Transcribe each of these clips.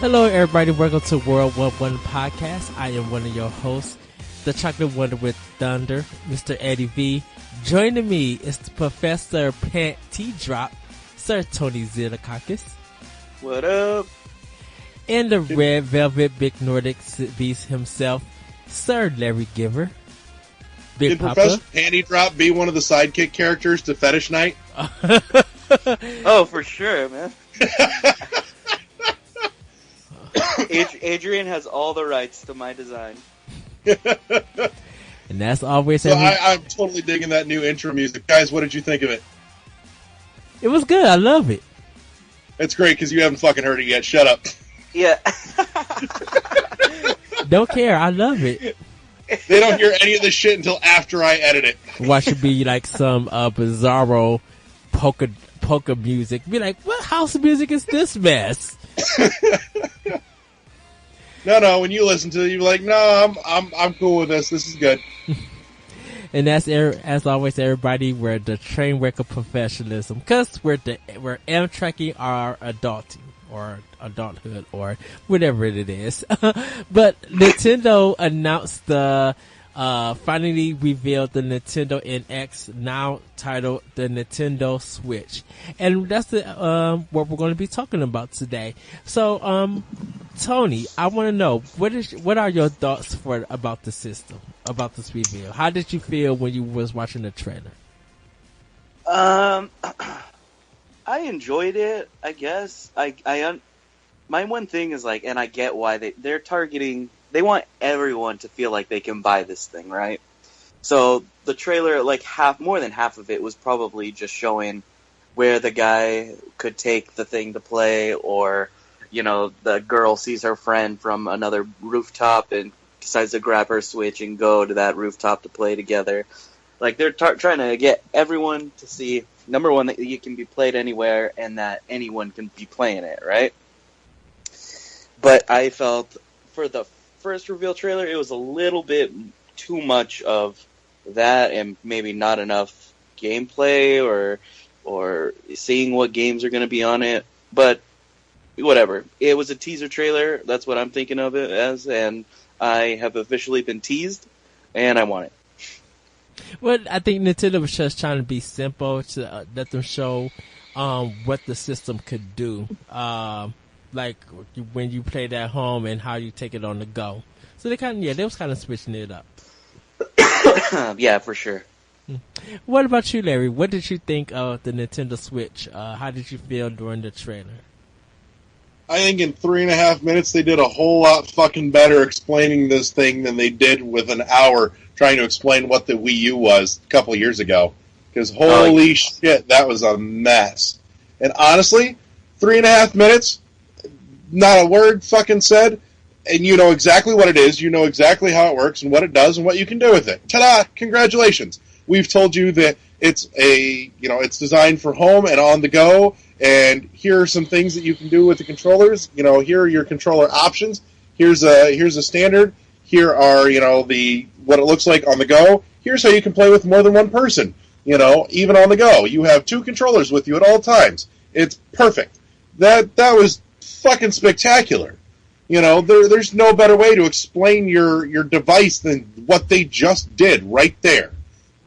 Hello, everybody. Welcome to World War One Podcast. I am one of your hosts, the Chocolate Wonder with Thunder, Mr. Eddie V. Joining me is the Professor Pant T Drop, Sir Tony Zillakakis. What up? And the Red Velvet Big Nordic Beast himself, Sir Larry Giver. Big Did Papa. Professor Panty Drop be one of the sidekick characters to Fetish Night? Oh, for sure, man. Adrian has all the rights to my design. And that's always So I'm totally digging that new intro music. Guys, what did you think of it? It was good. I love it. It's great because you haven't fucking heard it yet. Shut up. Yeah. Don't care. I love it. They don't hear any of this shit until after I edit it. Watch it be like some bizarro polka music. Be like, what house music is this mess? No, when you listen to it, you're like, no, I'm cool with this. This is good. And that's as always, everybody. We're the train wreck of professionalism because we're Amtrakking our adulting or adulthood or whatever it is. But Nintendo announced finally revealed the Nintendo NX, now titled the Nintendo Switch, and that's what we're going to be talking about today. So, Tony, I want to know what are your thoughts about the system, about this reveal? How did you feel when you was watching the trailer? I enjoyed it. I guess my one thing is like, and I get why they're targeting. They want everyone to feel like they can buy this thing, right? So the trailer, like more than half of it was probably just showing where the guy could take the thing to play, or, you know, the girl sees her friend from another rooftop and decides to grab her Switch and go to that rooftop to play together. Like, they're trying to get everyone to see, number one, that you can be played anywhere and that anyone can be playing it, right? But I felt for the first reveal trailer, it was a little bit too much of that and maybe not enough gameplay or seeing what games are going to be on it. But whatever. It was a teaser trailer. That's what I'm thinking of it as, and I have officially been teased, and I want it. Well, I think Nintendo was just trying to be simple to let them show what the system could do. Like when you play it at home and how you take it on the go. So they was kind of switching it up. Yeah, for sure. What about you, Larry? What did you think of the Nintendo Switch? How did you feel during the trailer? I think in 3.5 minutes they did a whole lot fucking better explaining this thing than they did with an hour trying to explain what the Wii U was a couple years ago. Because holy shit, that was a mess. And honestly, 3.5 minutes, not a word fucking said, and you know exactly what it is, you know exactly how it works and what it does and what you can do with it. Ta-da! Congratulations. We've told you that it's it's designed for home and on the go, and here are some things that you can do with the controllers. You know, here are your controller options. Here's a standard. Here are, what it looks like on the go. Here's how you can play with more than one person. You know, even on the go. You have 2 controllers with you at all times. It's perfect. That was fucking spectacular. You know, there's no better way to explain your device than what they just did right there.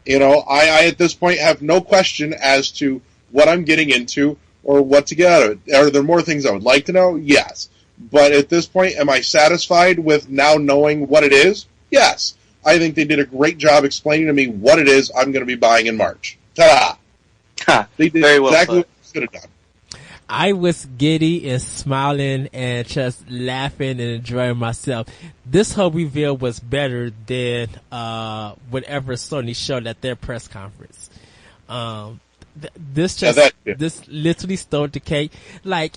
You know, I at this point have no question as to what I'm getting into or what to get out of it. Are there more things I would like to know? Yes. But at this point, am I satisfied with now knowing what it is? Yes. I think they did a great job explaining to me what it is I'm going to be buying in March. Ta-da! They did Very well exactly put. what they should have done. I was giddy and smiling and just laughing and enjoying myself. This whole reveal was better than whatever Sony showed at their press conference. This literally stole the cake. Like,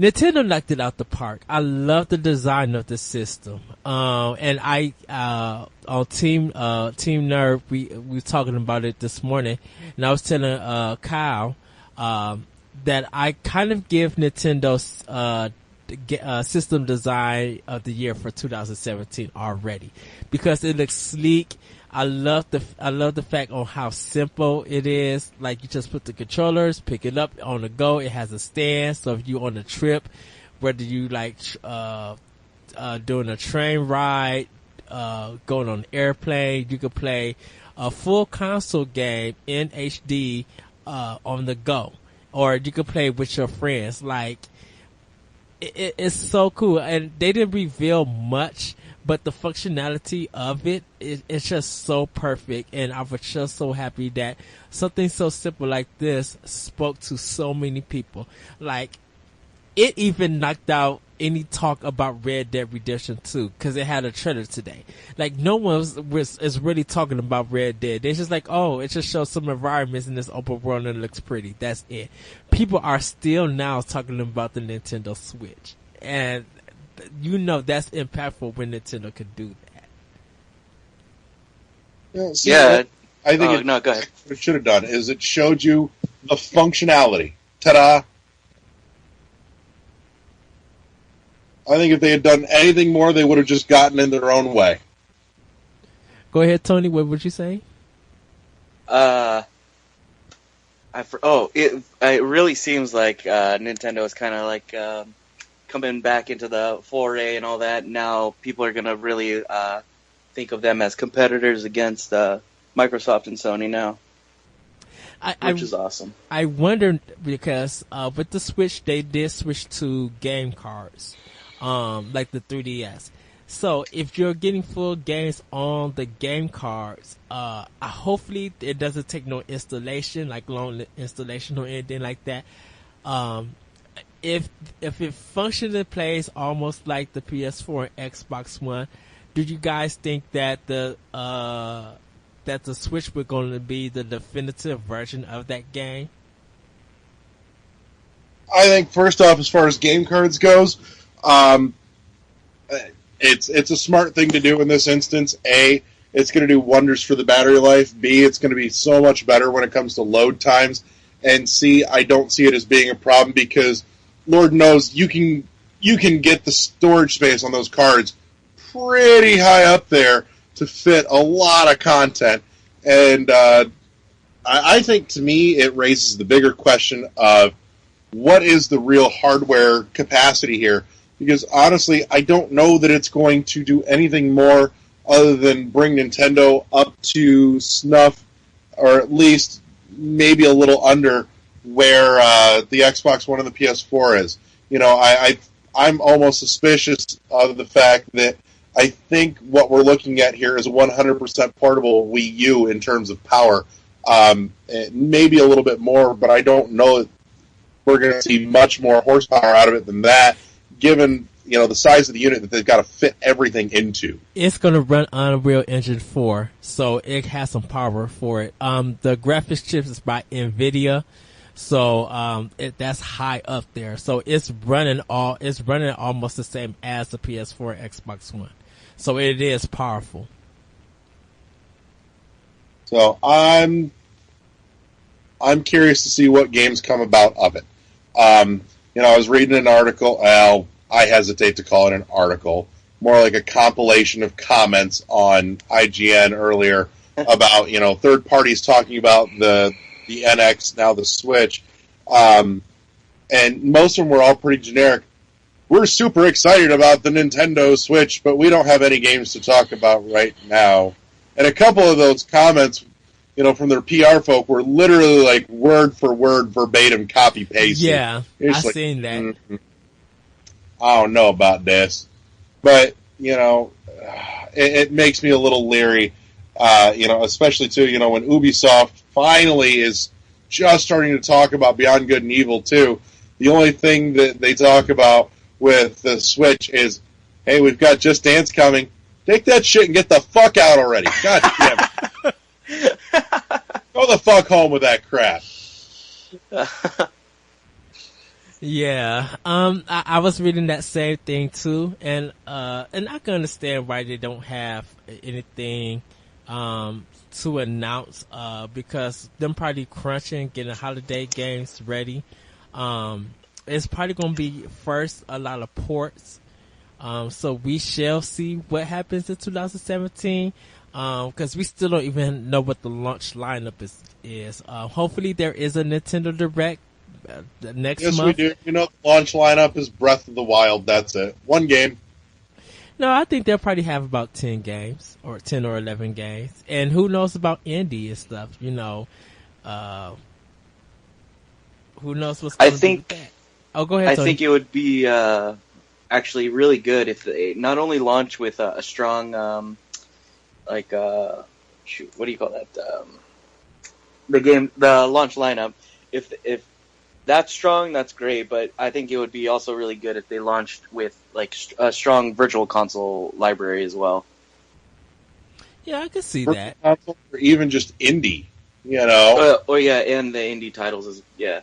Nintendo knocked it out the park. I love the design of the system. And I on Team Nerd, we were talking about it this morning, and I was telling Kyle that I kind of give Nintendo's system design of the year for 2017 already, because it looks sleek. I love the fact on how simple it is. Like, you just put the controllers, pick it up on the go. It has a stand, so if you're on a trip whether you like doing a train ride, going on an airplane. You could play a full console game in HD on the go, or you could play with your friends. Like it's so cool, and they didn't reveal much, but the functionality of it's just so perfect. And I was just so happy that something so simple like this spoke to so many people. Like, it even knocked out any talk about Red Dead Redemption 2 because it had a trailer today. Like, no one is really talking about Red Dead. They're just like, oh, it just shows some environments in this open world and it looks pretty. That's it. People are still now talking about the Nintendo Switch. And you know that's impactful when Nintendo could do that. Yeah. I think no, go ahead. What it should have done is it showed you the functionality. Ta-da! I think if they had done anything more, they would have just gotten in their own way. Go ahead, Tony. What would you say? It really seems like Nintendo is kind of like coming back into the foray and all that. Now people are gonna really think of them as competitors against Microsoft and Sony now, which is awesome. I wondered because with the Switch, they did switch to game cards. Like the 3DS. So if you're getting full games on the game cards, hopefully it doesn't take no installation, like long installation or anything like that. If it functionally plays almost like the PS4 and Xbox One, do you guys think that the Switch was going to be the definitive version of that game? I think first off, as far as game cards goes, it's a smart thing to do in this instance. A, it's going to do wonders for the battery life. B, it's going to be so much better when it comes to load times. And C, I don't see it as being a problem because Lord knows you can get the storage space on those cards pretty high up there to fit a lot of content. And I think, to me, it raises the bigger question of what is the real hardware capacity here? Because honestly, I don't know that it's going to do anything more other than bring Nintendo up to snuff, or at least maybe a little under where the Xbox One and the PS4 is. You know, I'm almost suspicious of the fact that I think what we're looking at here is a 100% portable Wii U in terms of power. Maybe a little bit more, but I don't know that we're going to see much more horsepower out of it than that, given, you know, the size of the unit that they've got to fit everything into. It's going to run Unreal Engine 4, so it has some power for it. The graphics chips is by NVIDIA, so that's high up there. So it's running almost the same as the PS4 and Xbox One. So it is powerful. So I'm curious to see what games come about of it. You know, I was reading an article. I hesitate to call it an article, more like a compilation of comments on IGN earlier about, you know, third parties talking about the NX, now the Switch, and most of them were all pretty generic. We're super excited about the Nintendo Switch, but we don't have any games to talk about right now. And a couple of those comments, you know, from their PR folk were literally like word for word, verbatim copy paste. Yeah, I've like, seen that. I don't know about this, but you know, it makes me a little leery. You know, especially too, you know, when Ubisoft finally is just starting to talk about Beyond Good and Evil 2. The only thing that they talk about with the Switch is, hey, we've got Just Dance coming. Take that shit and get the fuck out already. God damn it. Go the fuck home with that crap. Yeah, I was reading that same thing too, and I can understand why they don't have anything to announce, because them probably crunching, getting holiday games ready. It's probably gonna be first a lot of ports, so we shall see what happens in 2017. Because we still don't even know what the launch lineup is. Hopefully there is a Nintendo Direct the next Yes, month. we do. You know, the launch lineup is Breath of the Wild. That's it. One game. No, I think they'll probably have about 10 games or 10 or 11 games. And who knows about indie and stuff, uh, who knows what's I going to do with think that. Oh, go ahead, I Tony. think it would be actually really good if they not only launch with a strong what do you call that? The launch lineup. If that's strong, that's great. But I think it would be also really good if they launched with like a strong virtual console library as well. Yeah, I can see Virtual that. console or even just indie. You know, Or yeah, and the indie titles is yeah.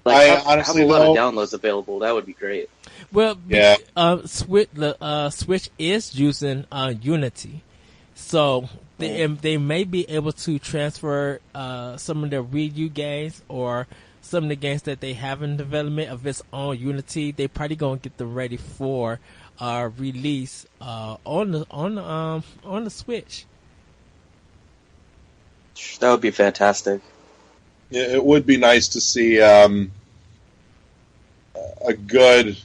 I Like have honestly, a lot of though- downloads available. That would be great. Well, Yeah. Switch is using Unity, so they may be able to transfer some of their Wii U games or some of the games that they have in development of its own Unity. They probably gonna get them ready for release on the Switch. That would be fantastic. yeah, it would be nice to see a good,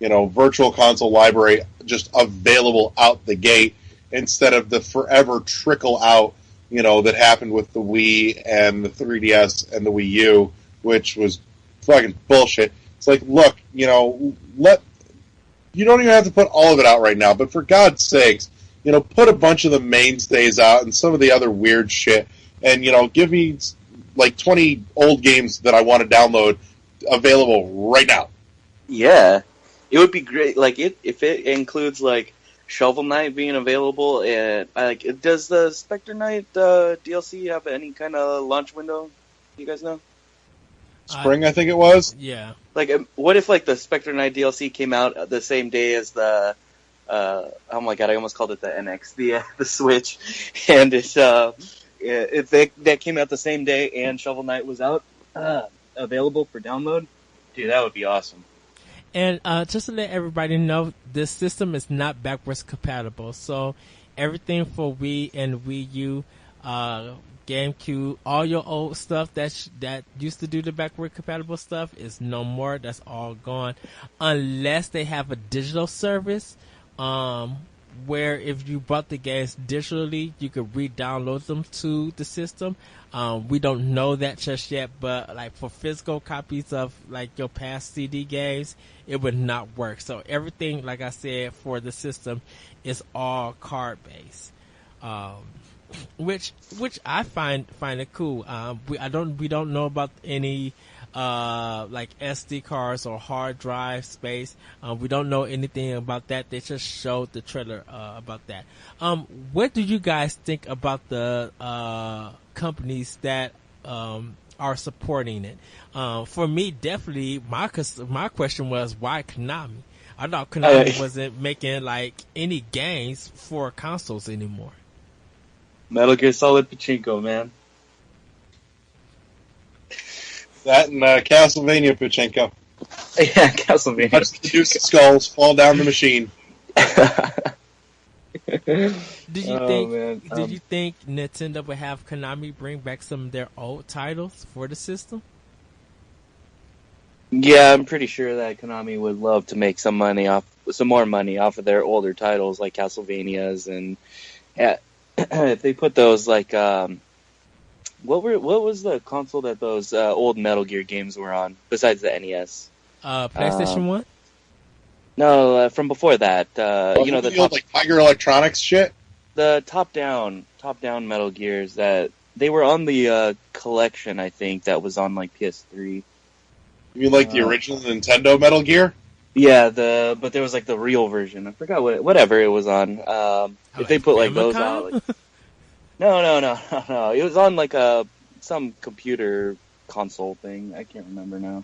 virtual console library just available out the gate instead of the forever trickle out, that happened with the Wii and the 3DS and the Wii U, which was fucking bullshit. It's like, look, you don't even have to put all of it out right now, but for God's sakes, put a bunch of the mainstays out and some of the other weird shit, and, give me like 20 old games that I want to download available right now. Yeah, it would be great. Like if it includes like Shovel Knight being available, and does the Spectre Knight DLC have any kind of launch window? You guys know? Spring, I think it was. Yeah. Like, what if like the Spectre Knight DLC came out the same day as the oh my god, I almost called it the NX, the Switch, and it's if that came out the same day and Shovel Knight was out available for download, dude, that would be awesome. And just to let everybody know, this system is not backwards compatible. So everything for Wii and Wii U, GameCube, all your old stuff that used to do the backward compatible stuff is no more. That's all gone, unless they have a digital service, where if you bought the games digitally, you could re-download them to the system. We don't know that just yet, but like for physical copies of like your past CD games, it would not work. So everything, like I said, for the system is all card based, which I find it cool. We don't know about any like SD cards or hard drive space. We don't know anything about that. They just showed the trailer about that. What do you guys think about the companies that are supporting it? For me, definitely, my question was, why Konami? I thought Konami wasn't making like any games for consoles anymore. Metal Gear Solid Pachinko, man. That and Castlevania Pachinko. Yeah, Castlevania. Touch the deuce of skulls, fall down the machine. Did you think Nintendo would have Konami bring back some of their old titles for the system? Yeah, I'm pretty sure that Konami would love to make some more money off of their older titles like Castlevanias, and if they put those like what was the console that those old Metal Gear games were on besides the NES? PlayStation 1? No, from before that. The old like Tiger Electronics shit. The top-down Metal Gears that they were on the collection, I think, that was on like PS3. You mean like the original Nintendo Metal Gear? Yeah, but there was like the real version. I forgot whatever it was on. If they put like those out, like, no. It was on like some computer console thing. I can't remember now.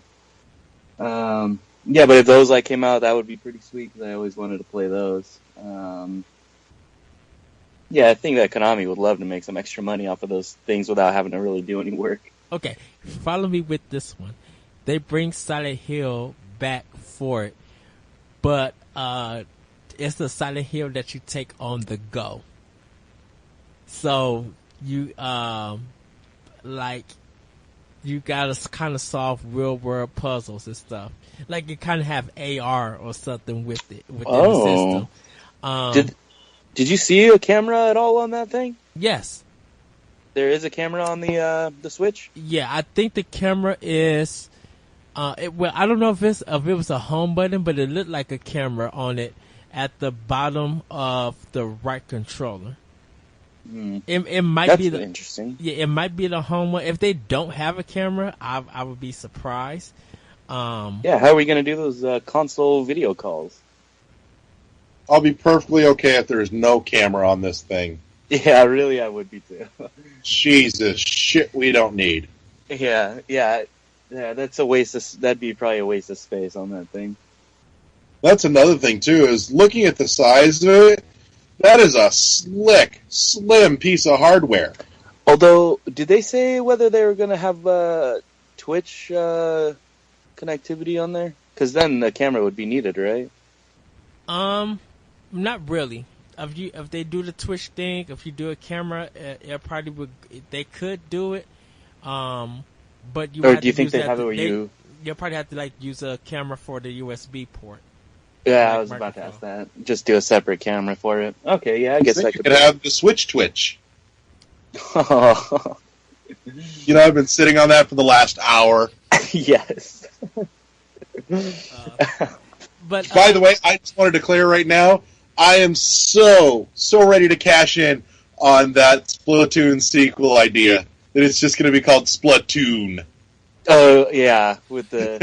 Yeah, but if those like came out, that would be pretty sweet because I always wanted to play those. Yeah, I think that Konami would love to make some extra money off of those things without having to really do any work. Okay, follow me with this one. They bring Silent Hill back for it, but it's the Silent Hill that you take on the go. So you like you gotta kind of solve real world puzzles and stuff. Like you kind of have AR or something with it within the system. Did you see a camera at all on that thing? Yes. There is a camera on the Switch? Yeah, I think the camera is. Well, I don't know if it was a home button, but it looked like a camera on it at the bottom of the right controller. It might That's be interesting. Yeah, it might be the home one. If they don't have a camera, I would be surprised. Yeah, how are we going to do those console video calls? I'll be perfectly okay if there's no camera on this thing. Yeah, really, I would be too. Jesus, shit we don't need. Yeah, that's a waste of, that'd be probably a waste of space on that thing. That's another thing, too, is looking at the size of it, that is a slick, slim piece of hardware. Although, did they say whether they were going to have Twitch connectivity on there? Because then the camera would be needed, right? Not really. If they do the Twitch thing, if you do a camera, it probably would. They could do it. But you. Or have do you to think use they that have it where you? You'll probably have to like use a camera for the USB port. Yeah, like I was about to microphone. ask that. Just do a separate camera for it. Okay, yeah, I guess I You could. could have the Switch Twitch. Oh, You know, I've been sitting on that for the last hour. yes. But By the way, I just want to declare right now, I am so ready to cash in on that Splatoon sequel idea. That it's just going to be called Splatoon. Oh, yeah, with the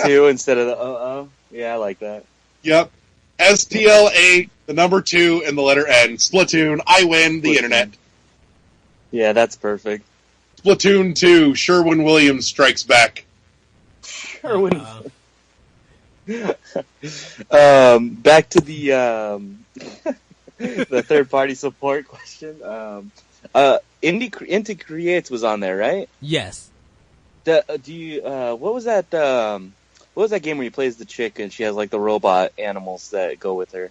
2 instead of the oh. Yeah, I like that. Yep. STLA, the number 2, and the letter N. Splatoon, I win the Splatoon. internet. Yeah, that's perfect. Splatoon 2, Sherwin-Williams strikes back. Sherwin. Back to the the third-party support question. Inti Creates was on there, right? yes. What was that? What was that game where you play as the chick and she has like the robot animals that go with her?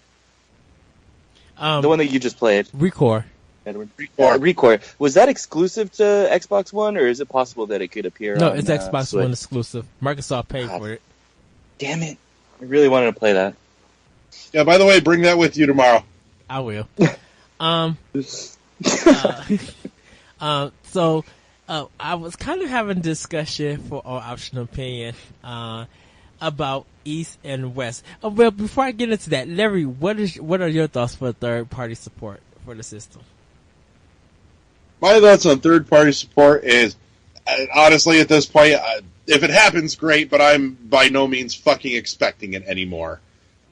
The one that you just played, Recore. Edward. Recore. Recore. Was that exclusive to Xbox One, or is it possible that it could appear? No, on, it's Xbox Switch? One exclusive. Microsoft paid God. for it. Damn it! I really wanted to play that. Yeah, by the way, bring that with you tomorrow. I will. So I was kind of having a discussion for our optional opinion about East and West. Well, before I get into that, Larry, what are your thoughts for third party support for the system? My thoughts on third-party support is, honestly, at this point, if it happens, great, but I'm by no means fucking expecting it anymore.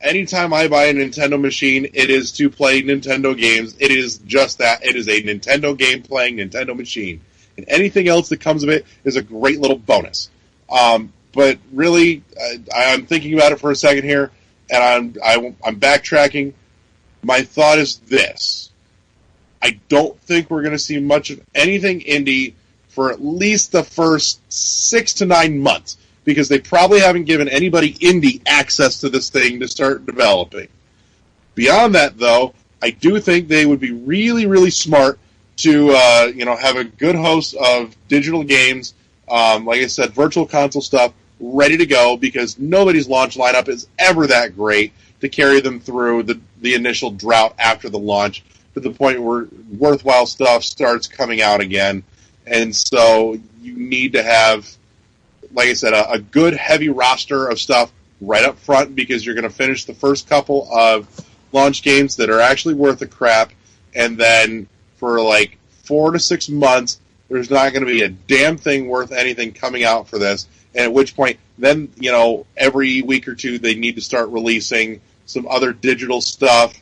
Anytime I buy a Nintendo machine, it is to play Nintendo games. It is just that. It is a Nintendo game playing Nintendo machine. And anything else that comes of it is a great little bonus. But really, I'm thinking about it for a second here, and I'm backtracking. My thought is this. I don't think we're going to see much of anything indie for at least the first 6 to 9 months, because they probably haven't given anybody indie access to this thing to start developing. Beyond that, though, I do think they would be really, really smart to have a good host of digital games, like I said, virtual console stuff, ready to go, because nobody's launch lineup is ever that great to carry them through the initial drought after the launch to the point where worthwhile stuff starts coming out again. And so you need to have, like I said, a good heavy roster of stuff right up front, because you're going to finish the first couple of launch games that are actually worth a crap, and then for like 4 to 6 months, there's not going to be a damn thing worth anything coming out for this. And at which point, then, every week or two, they need to start releasing some other digital stuff.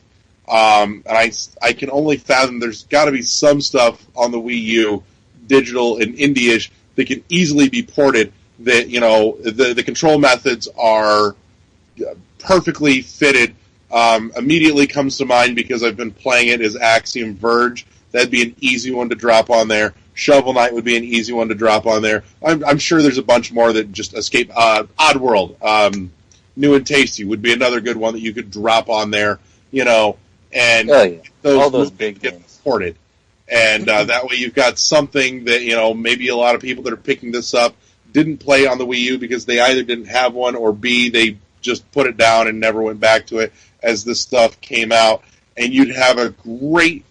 And I can only fathom there's got to be some stuff on the Wii U, digital and indie-ish, that can easily be ported, that, the control methods are perfectly fitted. Immediately comes to mind, because I've been playing it, is Axiom Verge. That'd be an easy one to drop on there. Shovel Knight would be an easy one to drop on there. I'm sure there's a bunch more that just escape. Oddworld, New and Tasty would be another good one that you could drop on there, and all those big get games ported. And that way you've got something that, maybe a lot of people that are picking this up didn't play on the Wii U because they either didn't have one, or B, they just put it down and never went back to it as this stuff came out. And you'd have a great,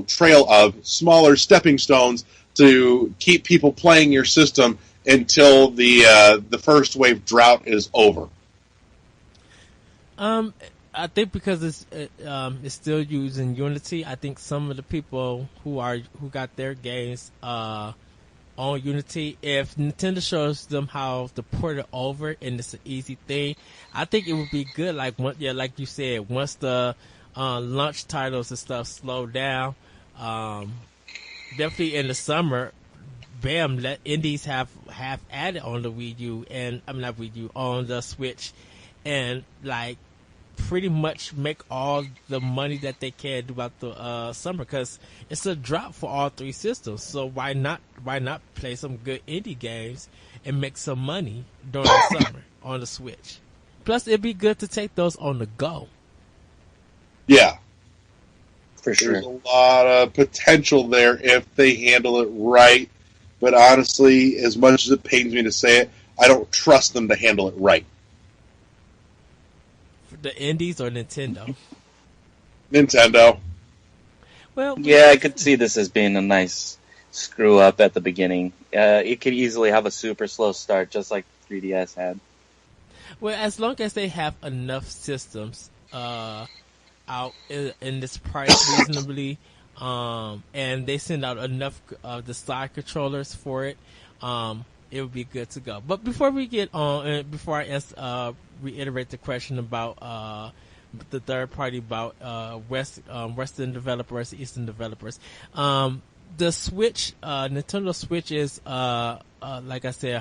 trail of smaller stepping stones to keep people playing your system until the first wave drought is over. I think because it's still using Unity. I think some of the people who got their games on Unity, if Nintendo shows them how to port it over and it's an easy thing, I think it would be good. Like like you said, once the launch titles and stuff slow down, definitely in the summer, bam, let indies have added on the Wii U, and I'm not Wii U, on the Switch, and like pretty much make all the money that they can throughout the summer, because it's a drop for all three systems. So why not play some good indie games and make some money during the summer on the Switch? Plus, it'd be good to take those on the go. Yeah. For sure. There's a lot of potential there if they handle it right. But honestly, as much as it pains me to say it, I don't trust them to handle it right. The indies or Nintendo? Nintendo. Well, yeah, I could see this as being a nice screw up at the beginning. It could easily have a super slow start, just like 3DS had. Well, as long as they have enough systems out in this price reasonably, and they send out enough of the side controllers for it, it would be good to go. But before we get on, and before I reiterate the question about the third party, about Western developers, Eastern developers, the Switch, Nintendo Switch is like I said,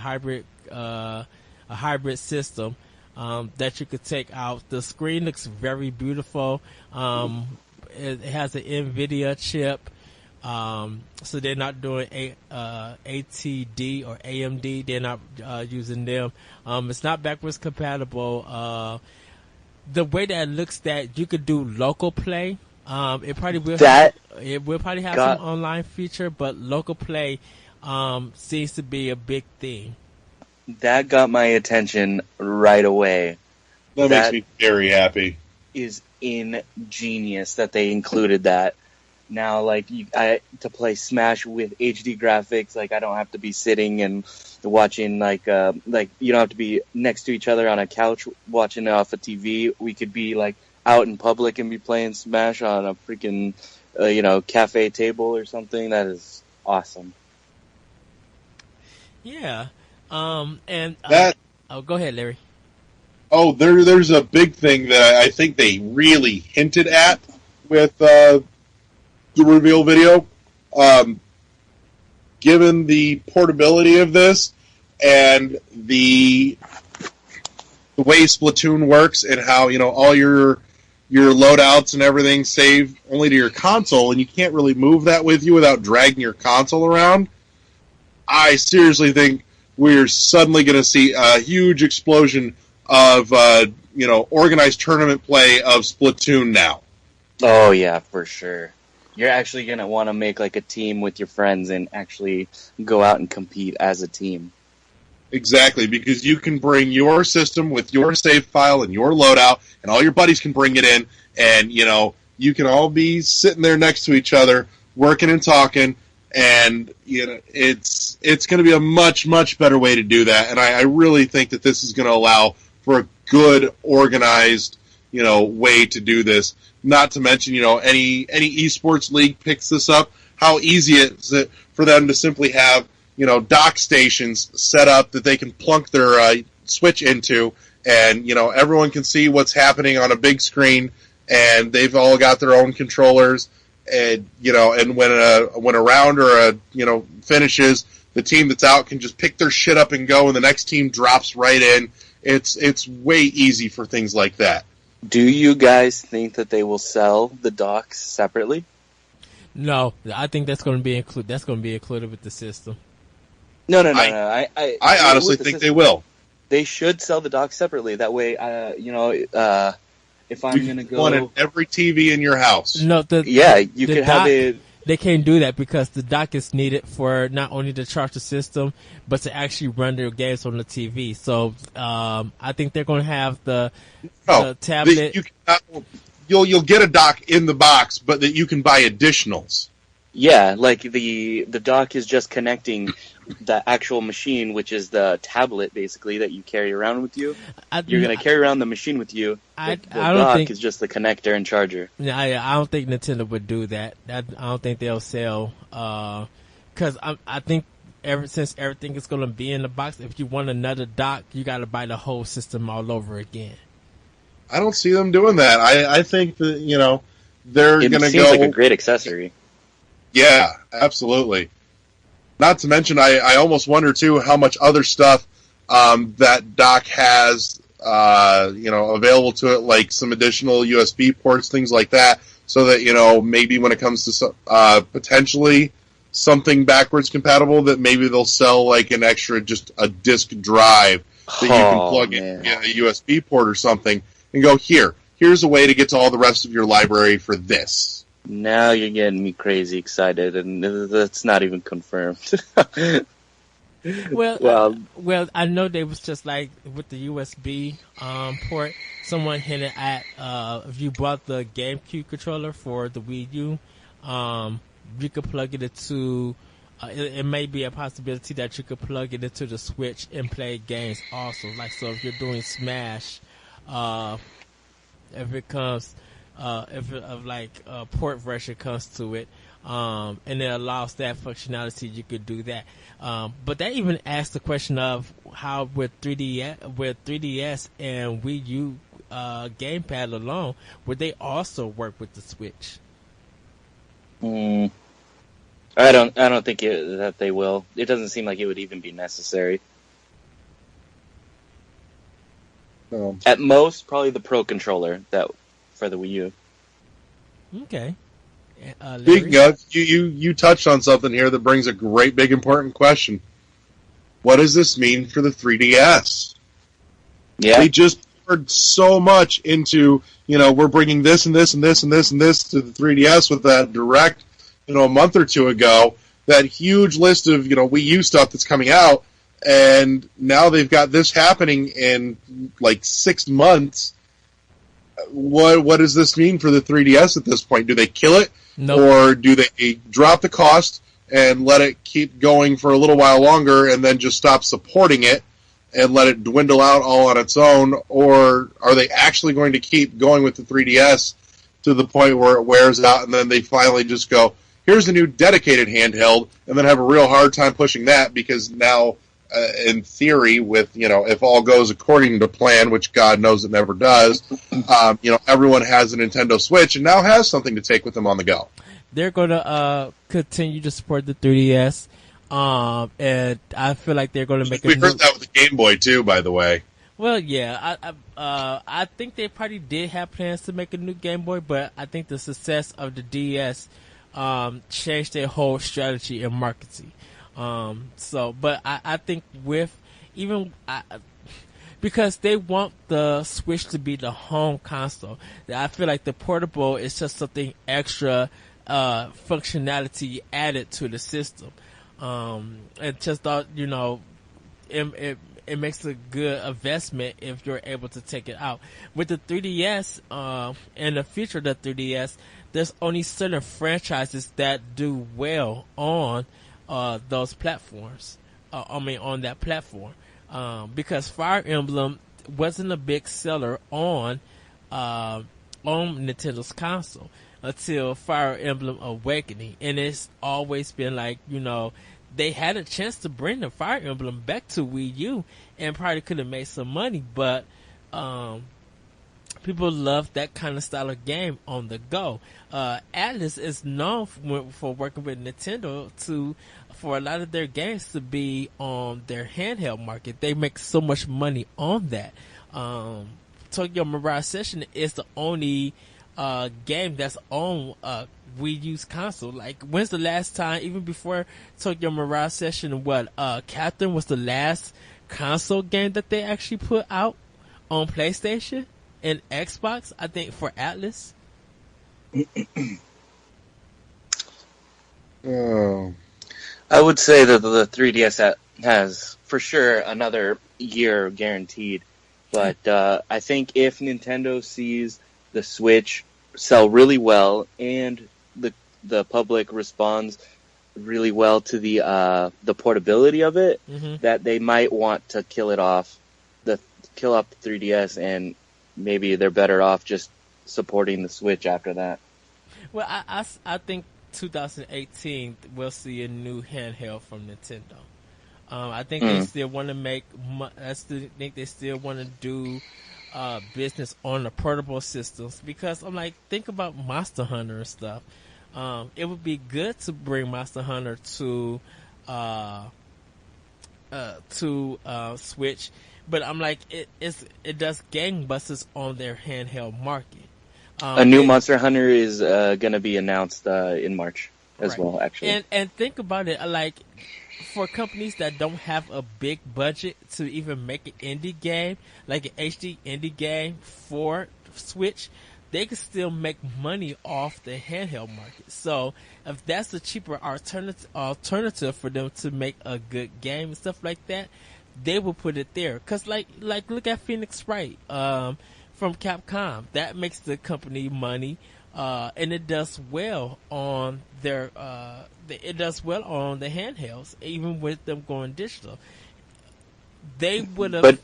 a hybrid system that you could take out. The screen looks very beautiful. It has an NVIDIA chip. So they're not doing ATD or AMD. They're not using them. It's not backwards compatible. The way that it looks, that you could do local play. It probably will. It will probably have some online feature, but local play seems to be a big thing. That got my attention right away. That makes me very happy. Is ingenious that they included that. Now, to play Smash with HD graphics, I don't have to be sitting and watching, you don't have to be next to each other on a couch watching it off a TV. We could be, out in public and be playing Smash on a freaking, cafe table or something. That is awesome. Yeah. Go ahead, Larry. Oh, there's a big thing that I think they really hinted at with the reveal video. Given the portability of this and the way Splatoon works and how, all your loadouts and everything save only to your console, and you can't really move that with you without dragging your console around, I seriously think we're suddenly going to see a huge explosion of organized tournament play of Splatoon now. Oh yeah, for sure. You're actually going to want to make a team with your friends and actually go out and compete as a team. Exactly, because you can bring your system with your save file and your loadout, and all your buddies can bring it in, and you can all be sitting there next to each other, working and talking, and it's going to be a much, much better way to do that. And I really think that this is going to allow for a good, organized, way to do this. Not to mention, any esports league picks this up, how easy is it for them to simply have, dock stations set up that they can plunk their Switch into, and, everyone can see what's happening on a big screen, and they've all got their own controllers, and, and when a round or finishes, the team that's out can just pick their shit up and go, and the next team drops right in. It's way easy for things like that. Do you guys think that they will sell the docks separately? No, I think that's going to be included. That's going to be included with the system. No. I honestly think they will. They should sell the docks separately. That way, if I'm going to go, one in every TV in your house. No, you could have it. they can't do that because the dock is needed for not only to charge the system, but to actually run their games on the TV. So I think they're going to have the tablet. You'll get a dock in the box, but that you can buy additionals. Yeah, like the dock is just connecting the actual machine, which is the tablet basically that you carry around with you. You're gonna carry around the machine with you. The dock is just the connector and charger. Yeah, I don't think Nintendo would do that. I don't think they'll sell. Because I think since everything is gonna be in the box, if you want another dock, you got to buy the whole system all over again. I don't see them doing that. I think that they're going to go. It seems like a great accessory. Yeah, absolutely. Not to mention, I almost wonder, too, how much other stuff that dock has, available to it, like some additional USB ports, things like that, so that, maybe when it comes to potentially something backwards compatible, that maybe they'll sell, like, an extra, just a disk drive that you can plug in a USB port or something and go, here's a way to get to all the rest of your library for this. Now you're getting me crazy excited, and that's not even confirmed. Well, I know they was just like with the USB port. Someone hinted at if you bought the GameCube controller for the Wii U, you could plug it into. It may be a possibility that you could plug it into the Switch and play games also. Like, so if you're doing Smash, if it comes. Port version comes to it, and it allows that functionality, you could do that. But that even asks the question of how with 3DS and Wii U gamepad alone, would they also work with the Switch? I don't think that they will. It doesn't seem like it would even be necessary. At most, probably the Pro controller for the Wii U. Okay. Speaking of, you touched on something here that brings a great big important question. What does this mean for the 3DS? Yeah. They just poured so much into, we're bringing this and this and this and this and this to the 3DS with that direct, a month or two ago, that huge list of, Wii U stuff that's coming out, and now they've got this happening in like 6 months. What does this mean for the 3DS at this point? Do they kill it? Nope. Or do they drop the cost and let it keep going for a little while longer and then just stop supporting it and let it dwindle out all on its own? Or are they actually going to keep going with the 3DS to the point where it wears out and then they finally just go, here's a new dedicated handheld, and then have a real hard time pushing that because now, in theory, with, if all goes according to plan, which God knows it never does, everyone has a Nintendo Switch and now has something to take with them on the go. They're going to continue to support the 3DS, and I feel like they're going to make. We heard that with the Game Boy too, by the way. Well, yeah, I think they probably did have plans to make a new Game Boy, but I think the success of the DS changed their whole strategy in marketing. But I think because they want the Switch to be the home console, I feel like the portable is just something extra, functionality added to the system. And just thought, it makes a good investment if you're able to take it out. With the 3DS, and the future of the 3DS, there's only certain franchises that do well on those platforms. On that platform, because Fire Emblem wasn't a big seller on Nintendo's console until Fire Emblem Awakening, and it's always been like, they had a chance to bring the Fire Emblem back to Wii U and probably could have made some money, but people love that kind of style of game on the go. Atlas is known for working with Nintendo for a lot of their games to be on their handheld market. They make so much money on that. Tokyo Mirage Session is the only game that's on Wii U's console. Like, when's the last time, even before Tokyo Mirage Session, Captain was the last console game that they actually put out on PlayStation and Xbox, I think, for Atlas? Oh. I would say that the 3DS has for sure another year guaranteed, but I think if Nintendo sees the Switch sell really well and the public responds really well to the portability of it, that they might want to kill off the 3DS, and maybe they're better off just supporting the Switch after that. Well, I think 2018 we'll see a new handheld from Nintendo. I think they still want to make. I still think they still want to do business on the portable systems, because I'm like, think about Monster Hunter and stuff. It would be good to bring Monster Hunter to Switch, but I'm like, it does gangbusters on their handheld market. A new Monster Hunter is going to be announced in March as well, actually. And think about it, like, for companies that don't have a big budget to even make an indie game, like an HD indie game for Switch, they can still make money off the handheld market. So if that's a cheaper alternative for them to make a good game and stuff like that, they will put it there. Cause like look at Phoenix Wright from Capcom. That makes the company money, and it does well on their it does well on the handhelds, even with them going digital. They would have.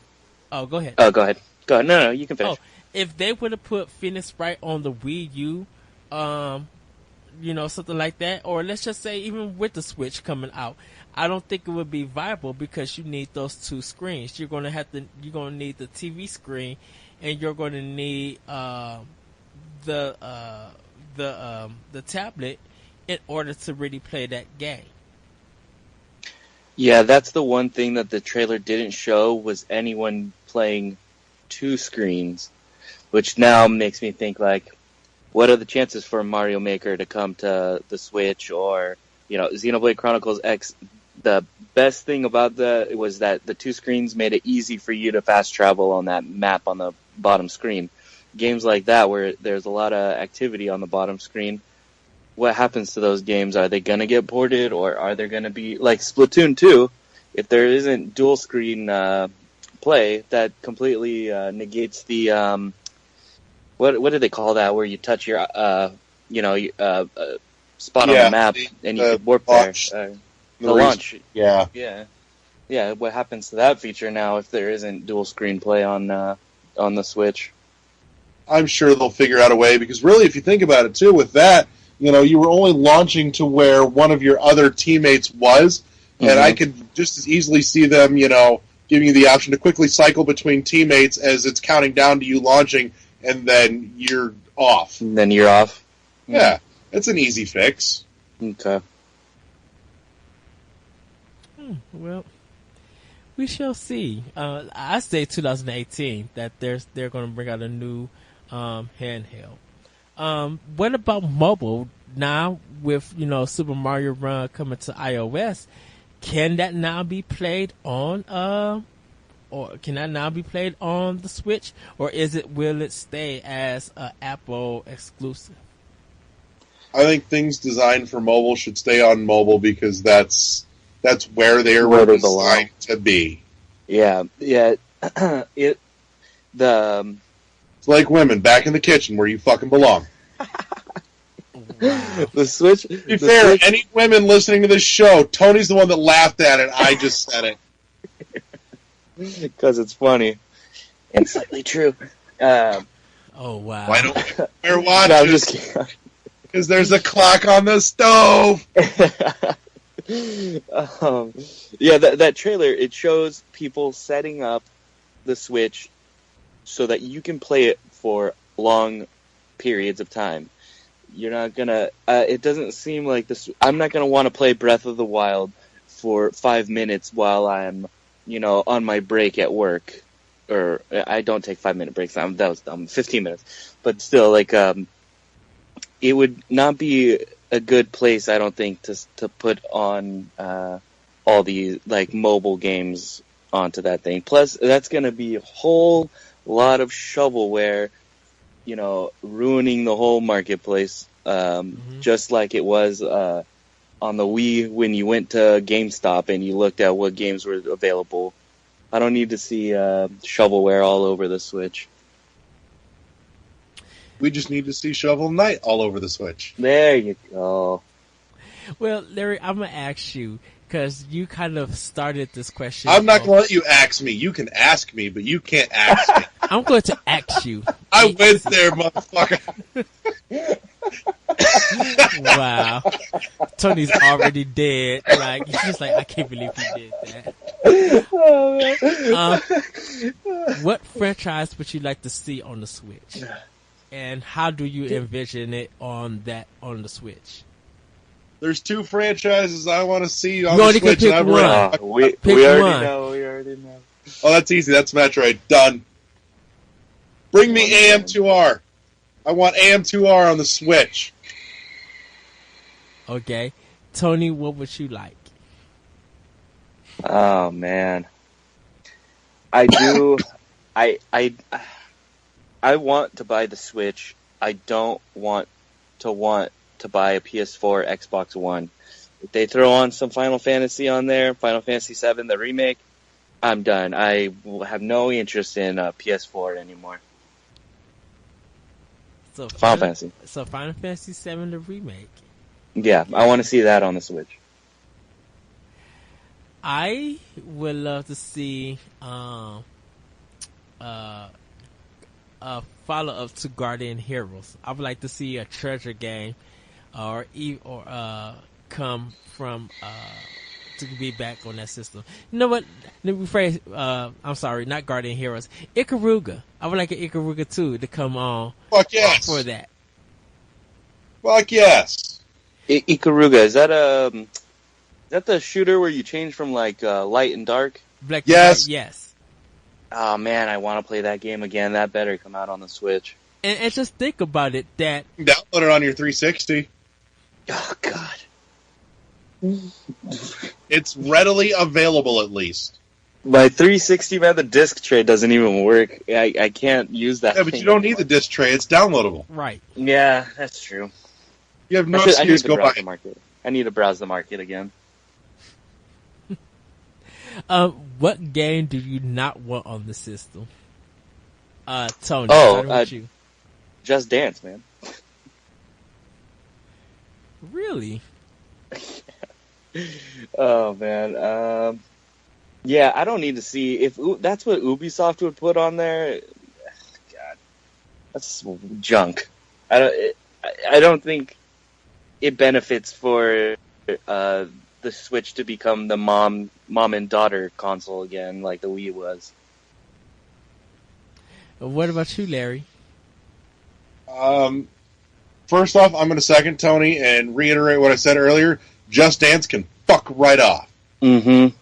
Oh, go ahead. Oh, go ahead. Go ahead. No, you can finish. Oh, if they would have put Phoenix Wright on the Wii U, something like that, or let's just say even with the Switch coming out, I don't think it would be viable, because you need those two screens. You're gonna need the TV screen, and you're gonna need the tablet in order to really play that game. Yeah, that's the one thing that the trailer didn't show, was anyone playing two screens, which now makes me think, like, what are the chances for Mario Maker to come to the Switch, or, Xenoblade Chronicles X? The best thing about that was that the two screens made it easy for you to fast travel on that map on the bottom screen. Games like that, where there's a lot of activity on the bottom screen, what happens to those games? Are they going to get ported, or are they going to be like Splatoon 2? If there isn't dual screen play, that completely negates the what do they call that, where you touch your spot on the map and you can warp launch, there. The launch. Yeah. What happens to that feature now if there isn't dual screen play on the Switch? I'm sure they'll figure out a way, because really, if you think about it too, with that, you were only launching to where one of your other teammates was, and I could just as easily see them, giving you the option to quickly cycle between teammates as it's counting down to you launching, and then you're off. And then you're off? Yeah, it's an easy fix. Okay. Well, we shall see. I say 2018 that they're going to bring out a new handheld. What about mobile now with Super Mario Run coming to iOS? Can that now be played on the Switch, or will it stay as an Apple exclusive? I think things designed for mobile should stay on mobile, because that's where they're designed to be. Yeah. It's like women back in the kitchen where you fucking belong. Wow. The Switch. To be fair, any women listening to this show, Tony's the one that laughed at it. I just said it because it's funny and slightly true. Oh wow! Why don't wear watches? No, I'm just kidding. Because there's a clock on the stove. That trailer, it shows people setting up the Switch so that you can play it for long periods of time. You're not gonna. It doesn't seem like this. I'm not gonna want to play Breath of the Wild for 5 minutes while I'm, on my break at work. Or I don't take 5-minute breaks. That was dumb. 15 minutes, but still, like, it would not be a good place, I don't think, to put on all the mobile games onto that thing. Plus, that's gonna be a whole lot of shovelware, ruining the whole marketplace, just like it was on the Wii when you went to GameStop and you looked at what games were available. I don't need to see shovelware all over the Switch. We just need to see Shovel Knight all over the Switch. There you go. Well, Larry, I'm gonna ask you because you kind of started this question. I'm not going to let you ask me. You can ask me, but you can't ask me. I'm going to ask you. I went there, motherfucker. Wow, Tony's already dead. Like he's just like, I can't believe he did that. What franchise would you like to see on the Switch, and how do you envision it on the Switch? There's 2 franchises I want to see on You the only can Switch. pick and one. We already one. know. We already know. Oh, that's easy. That's Metroid. Done. Bring me AM2R. I want AM2R on the Switch. Okay, Tony, what would you like? Oh man, I do. I want to buy the Switch. I don't want to buy a PS4, Xbox One. If they throw on some Final Fantasy on there, Final Fantasy VII, the remake, I'm done. I will have no interest in PS4 anymore. So Final Fantasy. So Final Fantasy VII, the remake. Yeah, I want to see that on the Switch. I would love to see a follow-up to Guardian Heroes. I would like to see a treasure game or come from to be back on that system. You know what? Let me rephrase. I'm sorry, not Guardian Heroes. Ikaruga. I would like an Ikaruga 2 to come on. Fuck yes. For that. Fuck yes. Ikaruga, is that the shooter where you change from like light and dark? Black yes. White, yes. Oh man, I want to play that game again. That better come out on the Switch. And just think about it. That download it on your 360. Oh god, it's readily available at least. My 360, man, the disc tray doesn't even work. I can't use that. Yeah, but you don't need the disc tray. It's downloadable. Right. Yeah, that's true. You have no excuse to go buy it. I need to browse the market again. What game do you not want on the system? Tony, with you. Just Dance, man. Really? Oh man. Yeah, I don't need to see if that's what Ubisoft would put on there. God, that's junk. I don't think it benefits for the Switch to become the mom and daughter console again, like the Wii was. What about you, Larry? First off, I'm going to second Tony and reiterate what I said earlier. Just Dance can fuck right off. Mm-hmm.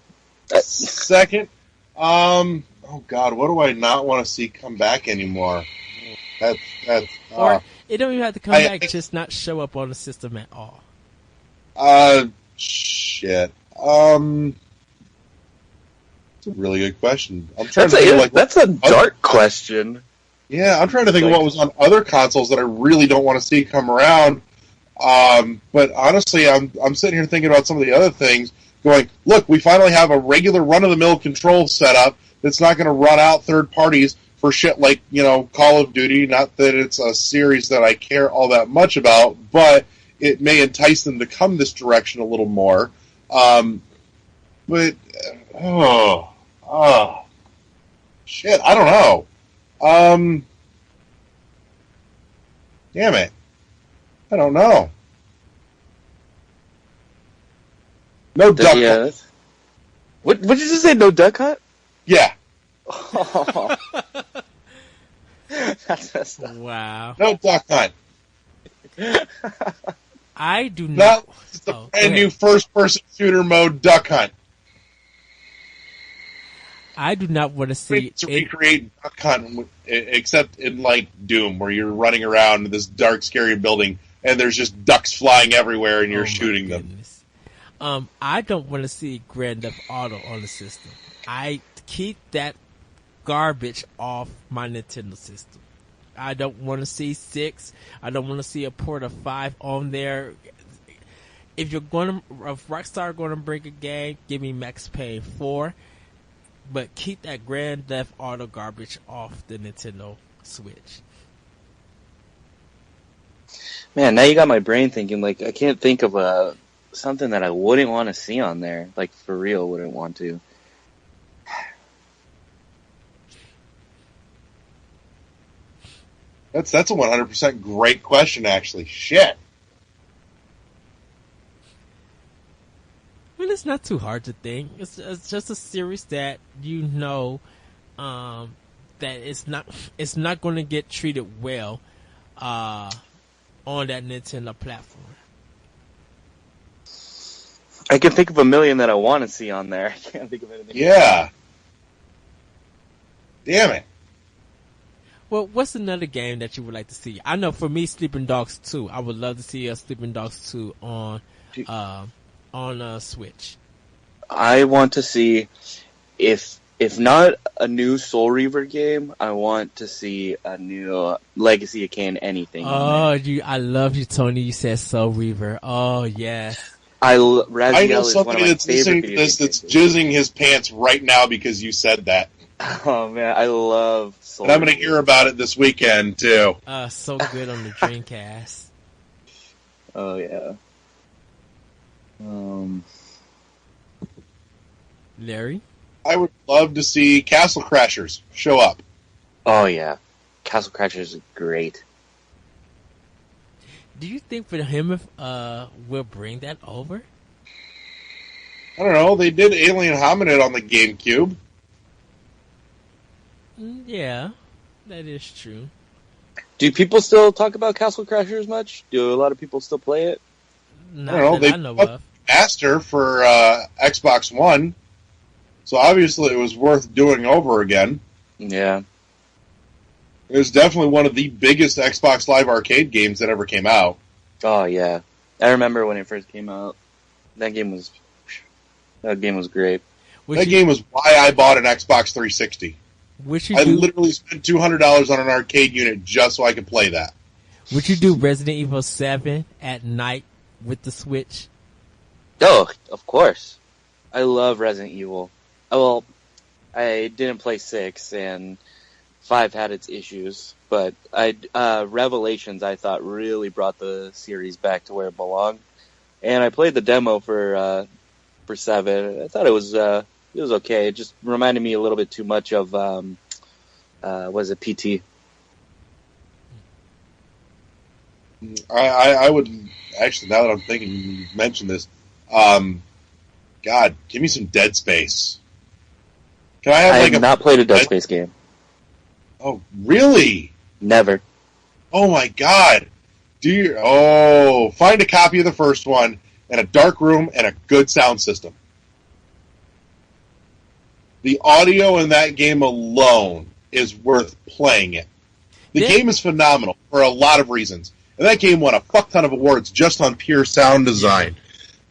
Second, oh god, what do I not want to see come back anymore? Or it don't even have to come back; just not show up on the system at all. Shit. It's a really good question. I'm trying that's a dark question. Yeah, I'm trying to think of what was on other consoles that I really don't want to see come around. But honestly, I'm sitting here thinking about some of the other things. Going, look, we finally have a regular run-of-the-mill control setup that's not going to run out third parties for shit like, Call of Duty. Not that it's a series that I care all that much about, but it may entice them to come this direction a little more. But, shit, I don't know. Damn it. I don't know. No Duck Hunt. What did you say? No Duck Hunt? Yeah. Oh. That's messed up. Wow. No Duck Hunt. I do not. It's the brand new first-person shooter mode Duck Hunt. I do not want to see to recreate Duck Hunt, except in like Doom, where you're running around this dark, scary building, and there's just ducks flying everywhere, and you're shooting them. I don't want to see Grand Theft Auto on the system. I keep that garbage off my Nintendo system. I don't want to see 6. I don't want to see a port of 5 on there. if Rockstar going to bring a game, give me Max Payne 4, but keep that Grand Theft Auto garbage off the Nintendo Switch. Man, now you got my brain thinking. Like, I can't think of something that I wouldn't want to see on there. Like, for real, wouldn't want to. That's a 100% great question, actually. Shit. I mean, it's not too hard to think. It's just a series that that it's not going to get treated well on that Nintendo platform. I can think of a million that I want to see on there. I can't think of anything. Yeah. Damn it. Well, what's another game that you would like to see? I know for me, Sleeping Dogs 2. I would love to see a Sleeping Dogs 2 on Switch. I want to see, if not a new Soul Reaver game, I want to see a new Legacy of Kain anything. Oh, I love you, Tony. You said Soul Reaver. Oh, yes. I know is one of somebody my that's listening to this that's jizzing his pants right now because you said that. Oh man, I love Soul And I'm going to Reaver. hear about it this weekend too. So good on the Dreamcast. Oh yeah. Larry? I would love to see Castle Crashers show up. Oh yeah, Castle Crashers is great. Do you think for him will bring that over? I don't know. They did Alien Hominid on the GameCube. Yeah, that is true. Do people still talk about Castle Crashers much? Do a lot of people still play it? Not I don't know. that They I know put of. Master for Xbox One, so obviously it was worth doing over again. Yeah. It was definitely one of the biggest Xbox Live Arcade games that ever came out. Oh yeah, I remember when it first came out. That game was great. That game was why I bought an Xbox 360. I literally spent $200 on an arcade unit just so I could play that. Would you do Resident Evil 7 at night with the Switch? Oh, of course. I love Resident Evil. Well, I didn't play 6, and 5 had its issues, but Revelations I thought really brought the series back to where it belonged. And I played the demo for 7. I thought it was okay. It just reminded me a little bit too much of was it PT? I would actually, now that I'm thinking, you mentioned this. God, give me some Dead Space. Can I have I have not played a Dead Space game. Oh, really? Never. Oh my God! Find a copy of the first one in a dark room and a good sound system. The audio in that game alone is worth playing it. The game is phenomenal for a lot of reasons. And that game won a fuck ton of awards just on pure sound design.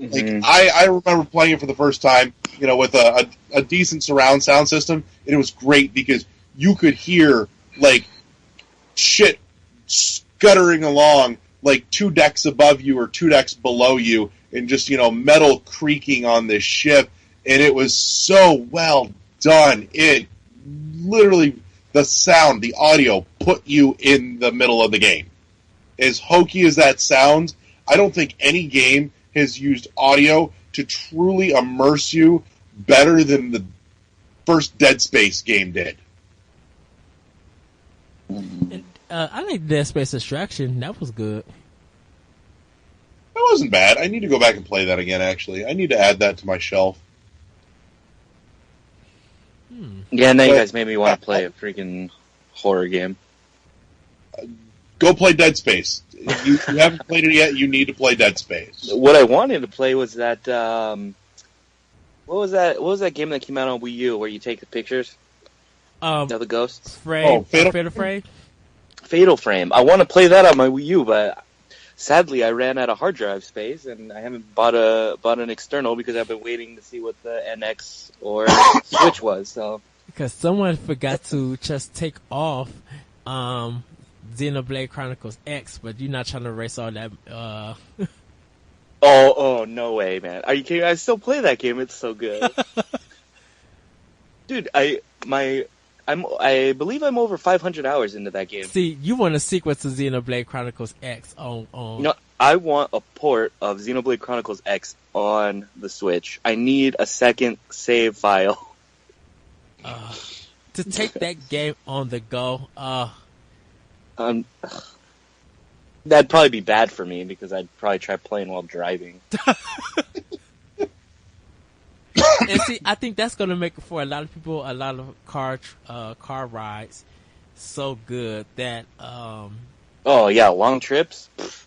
Mm-hmm. Like I remember playing it for the first time, with a decent surround sound system, and it was great because you could hear like shit scuttering along like 2 decks above you or 2 decks below you, and just metal creaking on this ship, and it was so well done. It literally, the sound, the audio put you in the middle of the game. As hokey as that sounds, I don't think any game has used audio to truly immerse you better than the first Dead Space game did. And, I like Dead Space Extraction. That was good. That wasn't bad. I need to go back and play that again, actually. I need to add that to my shelf. Yeah, now you guys made me want to play a freaking horror game. Go play Dead Space. You haven't played it yet, you need to play Dead Space. What I wanted to play was that, what was that game that came out on Wii U where you take the pictures of the ghosts? Fatal Frame? Fatal Frame. I want to play that on my Wii U, but sadly I ran out of hard drive space, and I haven't bought an external because I've been waiting to see what the NX or Switch was. So because someone forgot to just take off Xenoblade Chronicles X, but you're not trying to erase all that. Oh, no way, man. Are you kidding? I still play that game. It's so good. Dude, I believe I'm over 500 hours into that game. See, you want a sequel to Xenoblade Chronicles X on. You know, I want a port of Xenoblade Chronicles X on the Switch. I need a second save file. To take that game on the go. That'd probably be bad for me because I'd probably try playing while driving. And see, I think that's going to make for a lot of people a lot of car rides so good that. Oh yeah, long trips. It's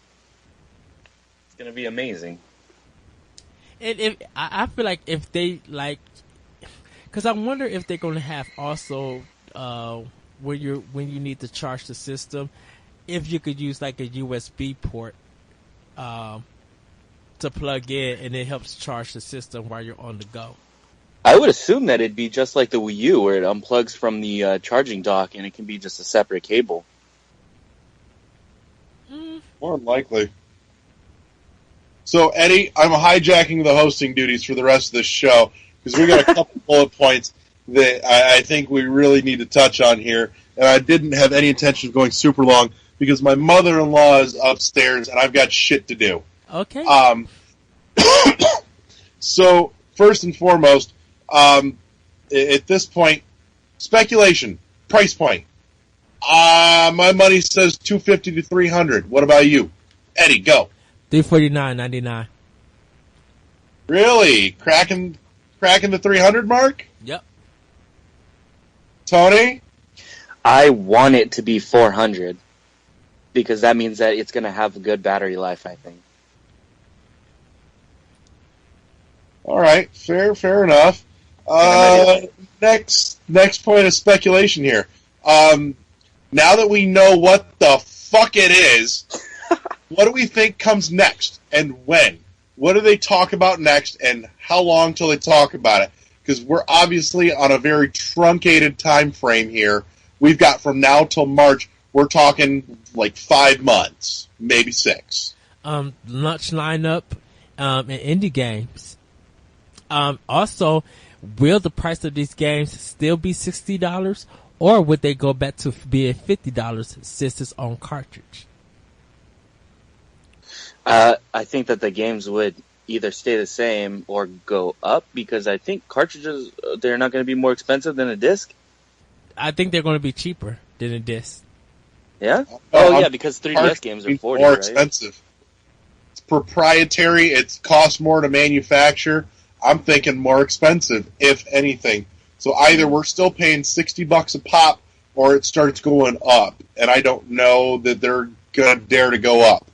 gonna be amazing. And if I feel like if they like, because I wonder if they're going to have also when you need to charge the system, if you could use like a USB port to plug in and it helps charge the system while you're on the go. I would assume that it'd be just like the Wii U, where it unplugs from the charging dock and it can be just a separate cable. More than likely. So, Eddie, I'm hijacking the hosting duties for the rest of this show because we got a couple bullet points that I think we really need to touch on here. And I didn't have any intention of going super long because my mother-in-law is upstairs and I've got shit to do. Okay. So, first and foremost, at this point, speculation, price point. My money says $250 to $300. What about you, Eddie? Go. $349.99. Really, cracking the 300 mark. Yep. Tony, I want it to be 400 because that means that it's going to have a good battery life, I think. all right, fair enough. Next point of speculation here. Now that we know what the fuck it is, what do we think comes next and when? What do they talk about next and how long till they talk about it? Because we're obviously on a very truncated time frame here. We've got from now till March, we're talking like 5 months, maybe 6. Launch lineup and indie games. Also, will the price of these games still be $60? Or would they go back to being $50 since it's on cartridge? I think that the games would either stay the same or go up because I think cartridges, they're not going to be more expensive than a disc. I think they're going to be cheaper than a disc. Yeah? Oh, yeah, because 3DS games are 40, more right? expensive. It's proprietary. It costs more to manufacture. I'm thinking more expensive, if anything. So either we're still paying $60 a pop, or it starts going up, and I don't know that they're gonna dare to go up.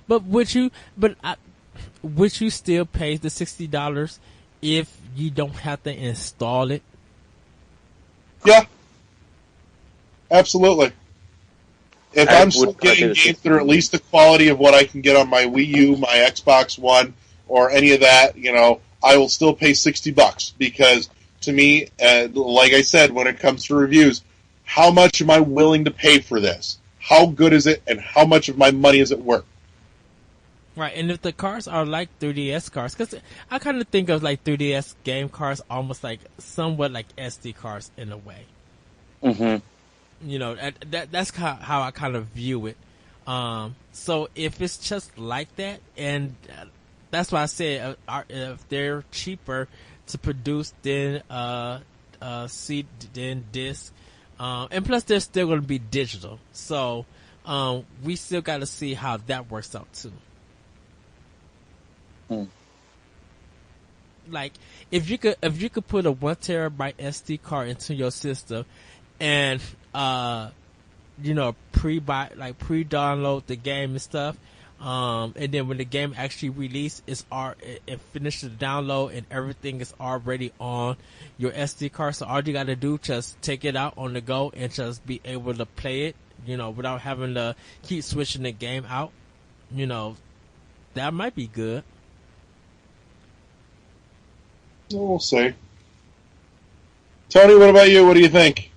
But would you still pay the $60 if you don't have to install it? Yeah, absolutely. If I I'm still would probably getting do the games that are at least the quality of what I can get on my Wii U, my Xbox One, or any of that, I will still pay $60 because, to me, like I said, when it comes to reviews, how much am I willing to pay for this? How good is it, and how much of my money is it worth? Right, and if the cards are like 3DS cards, because I kind of think of like 3DS game cards almost like somewhat like SD cards in a way. Mm-hmm. That's how I kind of view it. So if it's just like that, and that's why I said if they're cheaper to produce than than disc, and plus they're still going to be digital. So we still got to see how that works out too. Like if you could put a 1 terabyte SD card into your system and pre-download the game and stuff, and then when the game actually released, it finished the download and everything is already on your SD card. So all you got to do just take it out on the go and just be able to play it, without having to keep switching the game out. That might be good. We'll see. Tony, what about you? What do you think?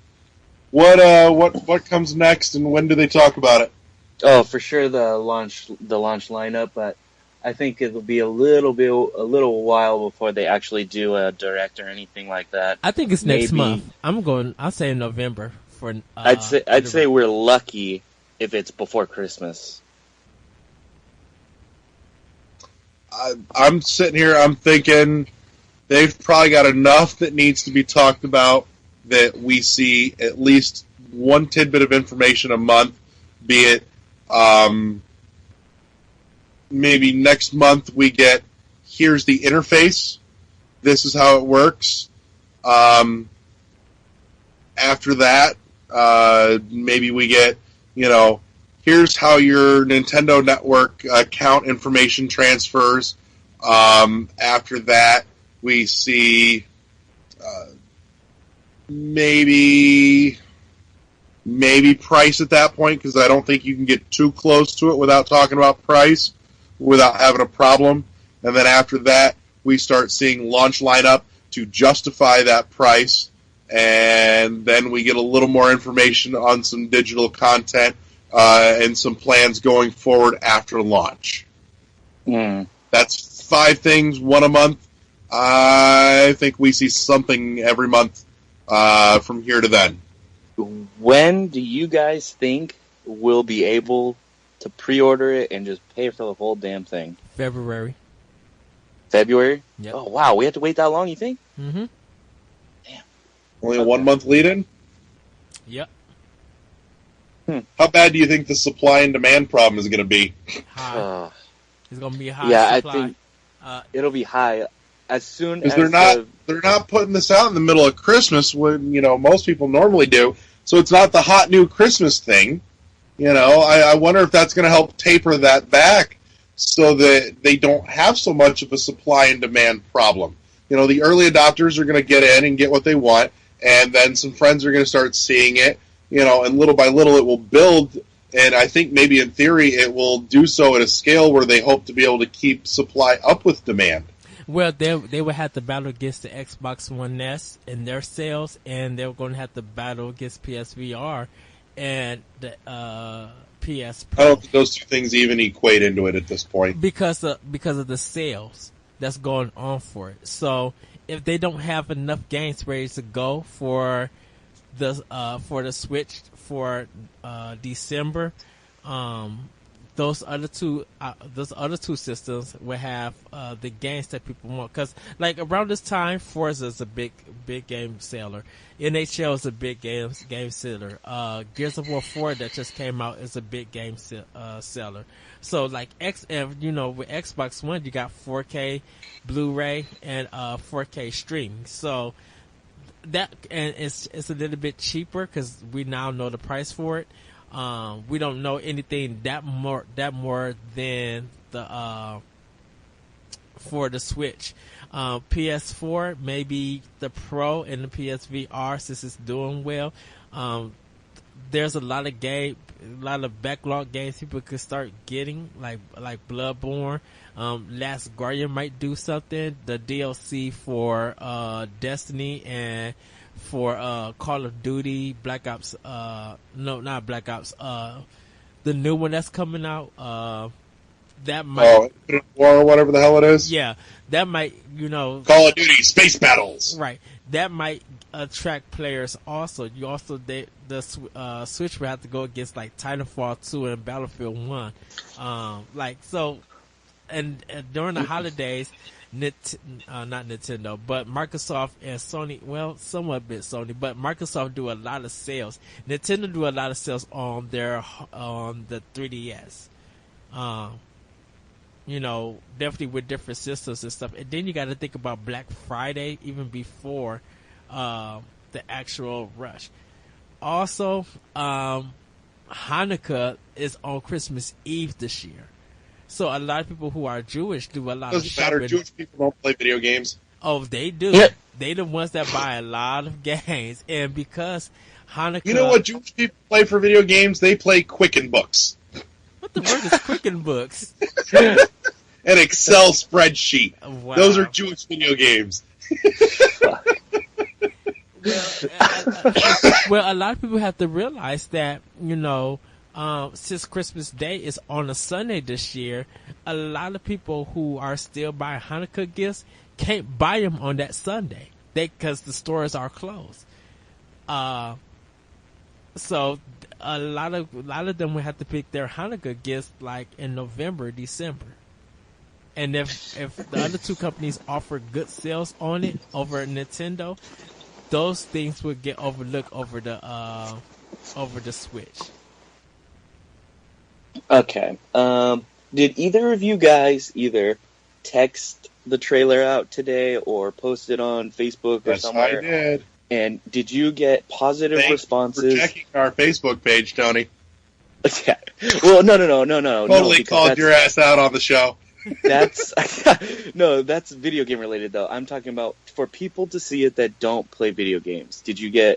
What comes next, and when do they talk about it? Oh, for sure the launch lineup, but I think it'll be a little while before they actually do a direct or anything like that. I think it's next Maybe- month. I'll say November for. I'd say direct. we're lucky if it's before Christmas. I'm sitting here, I'm thinking they've probably got enough that needs to be talked about that we see at least one tidbit of information a month, be it maybe next month we get, here's the interface, this is how it works. After that, maybe we get, here's how your Nintendo Network account information transfers. After that, we see maybe price at that point, because I don't think you can get too close to it without talking about price, without having a problem. And then after that, we start seeing launch lineup to justify that price, and then we get a little more information on some digital content and some plans going forward after launch. That's 5 things, one a month. I think we see something every month from here to then. When do you guys think we'll be able to pre-order it and just pay for the whole damn thing? February. February? Yep. Oh, wow. We have to wait that long, you think? Mm-hmm. Damn. Only a 1 month lead in? Yep. How bad do you think the supply and demand problem is going to be? High. It's gonna be a high Yeah, supply. I think it'll be high as soon as Because they're not putting this out in the middle of Christmas when, most people normally do. So it's not the hot new Christmas thing. I wonder if that's going to help taper that back so that they don't have so much of a supply and demand problem. The early adopters are going to get in and get what they want, and then some friends are going to start seeing it, and little by little it will build. And I think maybe in theory it will do so at a scale where they hope to be able to keep supply up with demand. Well, they would have to battle against the Xbox One S in their sales, and they were going to have to battle against PSVR and the PS Pro. I don't think those two things even equate into it at this point. Because of the sales that's going on for it. So if they don't have enough games ready to go for the Switch for December, those other two systems will have the games that people want. Because like around this time, Forza is a big game seller. NHL is a big game seller. Gears of War 4 that just came out is a big game seller. So like with Xbox One, you got 4K Blu-ray and 4K streaming. So that, and it's a little bit cheaper because we now know the price for it. We don't know anything that more than the for the Switch. PS4, maybe the Pro and the PSVR, since it's doing well. There's a lot of backlog games people could start getting, like Bloodborne. Last Guardian might do something. The DLC for Destiny and for Call of Duty, Black Ops. No, not Black Ops. The new one that's coming out. That might Infinite War or whatever the hell it is. Yeah, that might Call of Duty Space Battles. Right, that might attract players. Also, the Switch will have to go against like Titanfall 2 and Battlefield 1. And during the holidays, not Nintendo, but Microsoft and Sony, well, somewhat bit Sony, but Microsoft do a lot of sales. Nintendo do a lot of sales on the 3DS. Definitely with different systems and stuff. And then you got to think about Black Friday even before the actual rush. Also, Hanukkah is on Christmas Eve this year. So a lot of people who are Jewish do a lot of Doesn't matter. shopping. Jewish people don't play video games. Oh, they do. Yeah. They the ones that buy a lot of games. And because Hanukkah... You know what Jewish people play for video games? They play Quicken Books. What the word is Quicken Books? An Excel spreadsheet. Wow. Those are Jewish video games. Well, a lot of people have to realize that, since Christmas Day is on a Sunday this year, a lot of people who are still buying Hanukkah gifts can't buy them on that Sunday because the stores are closed. So a lot of them will have to pick their Hanukkah gifts like in November, December. And if the other two companies offer good sales on it over Nintendo, those things would get overlooked over the Switch. Okay. Did either of you guys either text the trailer out today or post it on Facebook or somewhere? Yes, I did. And did you get positive responses? For checking our Facebook page, Tony. Yeah. Well, no. Totally called your ass out on the show. That's no, that's video game related though. I'm talking about for people to see it that don't play video games. Did you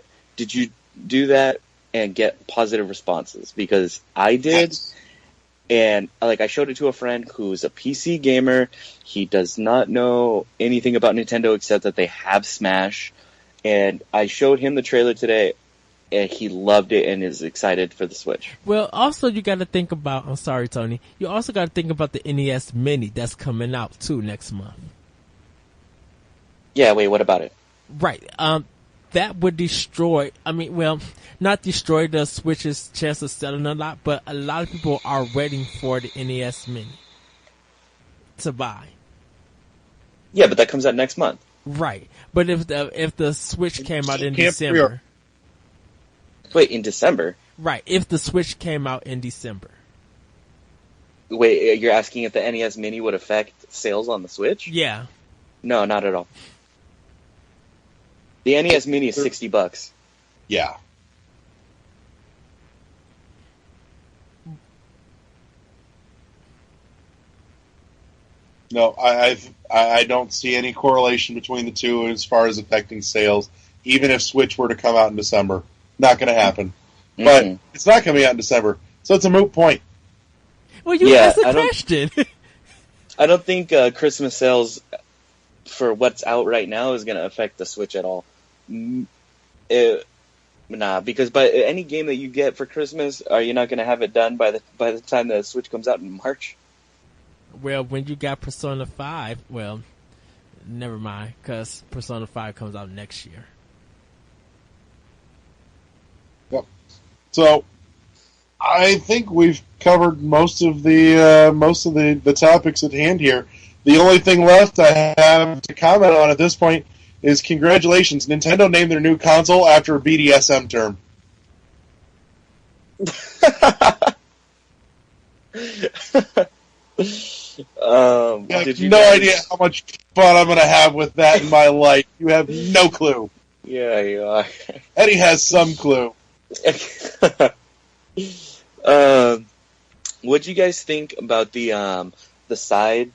do that and get positive responses? Because I did. Yes. And like I showed it to a friend who's a PC gamer. He does not know anything about Nintendo except that they have Smash. And I showed him the trailer today, and he loved it and is excited for the Switch. Well, also you got to think about. I'm sorry, Tony. You also got to think about the NES Mini that's coming out too next month. Yeah. Wait. What about it? Right. That would destroy. I mean, well, not destroy the Switch's chance of selling a lot, but a lot of people are waiting for the NES Mini to buy. Yeah, but that comes out next month. Right. But if the Switch came out in December. Wait, in December? Right. If the Switch came out in December. Wait, you're asking if the NES Mini would affect sales on the Switch? Yeah. No, not at all. The NES Mini is $60. Yeah. No, I don't see any correlation between the two as far as affecting sales. Even if Switch were to come out in December, not going to happen. Mm-hmm. But it's not coming out in December, so it's a moot point. Well, you asked the question. I don't think Christmas sales for what's out right now is going to affect the Switch at all. Nah, because by any game that you get for Christmas, are you not going to have it done by the time the Switch comes out in March? Well, when you got Persona 5, well, never mind, because Persona 5 comes out next year. Yep. So, I think we've covered most of the topics at hand here. The only thing left I have to comment on at this point is congratulations. Nintendo named their new console after a BDSM term. You have no idea how much fun I'm going to have with that in my life. You have no clue. Yeah, you are. Eddie has some clue. What do you guys think about the side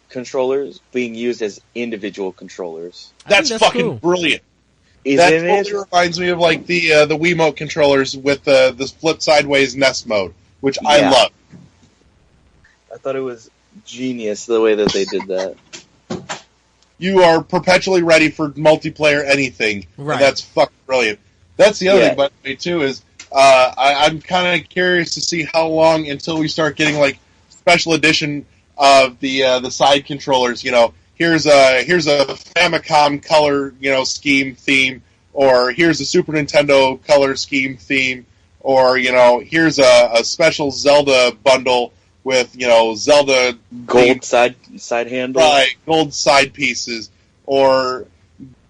controllers being used as individual controllers? That's fucking cool. Brilliant. That totally reminds me of like the Wiimote controllers with the flip sideways nest mode, which I love. I thought it was genius the way that they did that. You are perpetually ready for multiplayer anything, right? And that's fucking brilliant. That's the other thing, by the way, too, is I'm kind of curious to see how long until we start getting like special edition of the side controllers. You know, here's a Famicom color scheme theme, or here's a Super Nintendo color scheme theme, or here's a special Zelda bundle with Zelda gold side handle, right? Gold side pieces, or